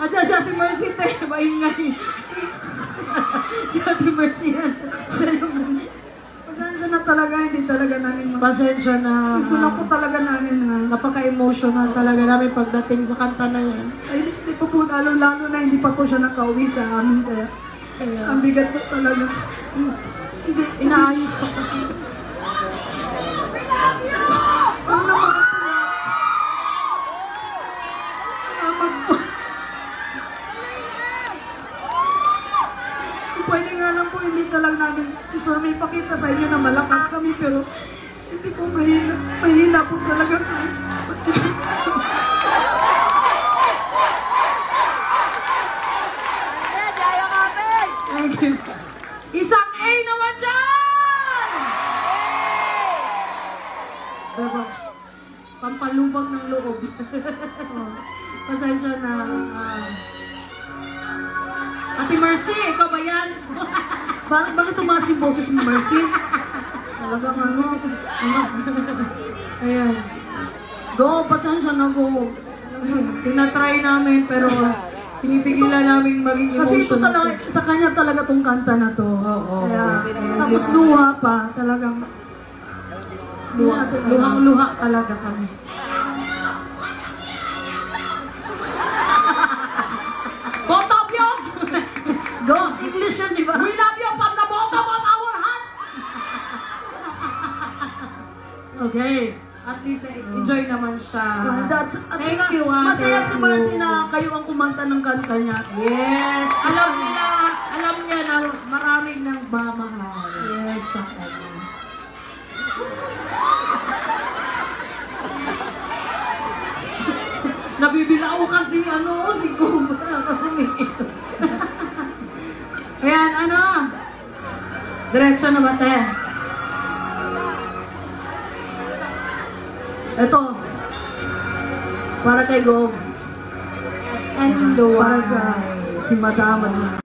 Diyan si Ate Mercy, maingay. Si Ate Mercy yan. Siya yung... Pasensya na talaga, hindi talaga namin Pasensya na. Gusto lang po talaga namin na Napaka-emotional talaga namin pagdating sa kanta na yan. ay, hindi pa po lalo na hindi pa po siya nakauwi sa amin kaya ang bigat po talaga. Hindi, inaayos pa kasi. Ano naman po? Salamat po. Pwede nga lang po, hindi talaga namin gusto namin ipakita sa inyo na malakas kami pero hindi po mahina po talaga kami. Thank you. Isang A naman dyan! Diba? Pampalubag ng loob. Oh, pasensya na. Ate Mercy, ikaw ba yan? Bakit tumaas yung boses ni Mercy? Talagang ano? Ayan. Go, pasensya na go. Tinatry namin pero pinipigilan namin maging emotional. Kasi ito talaga, sa kanya talaga tong kanta na to. Oo. Kaya, tapos luha pa, talagang Luhang-luha talaga kami. Both of you! go, English yan, di ba? We love you from the bottom of our heart! Okay. At least enjoy naman siya. Thank you, ha. Masaya si Mercy na kayo ang kumanta ng kanta niya. Yes! Alam niya na maraming nang mamahal. Yes, sa kanya. Nabibilao kasi si Cobra. Ayan, diretso na ba, te? Ito, para kay Gov. And Para sa si Madam at si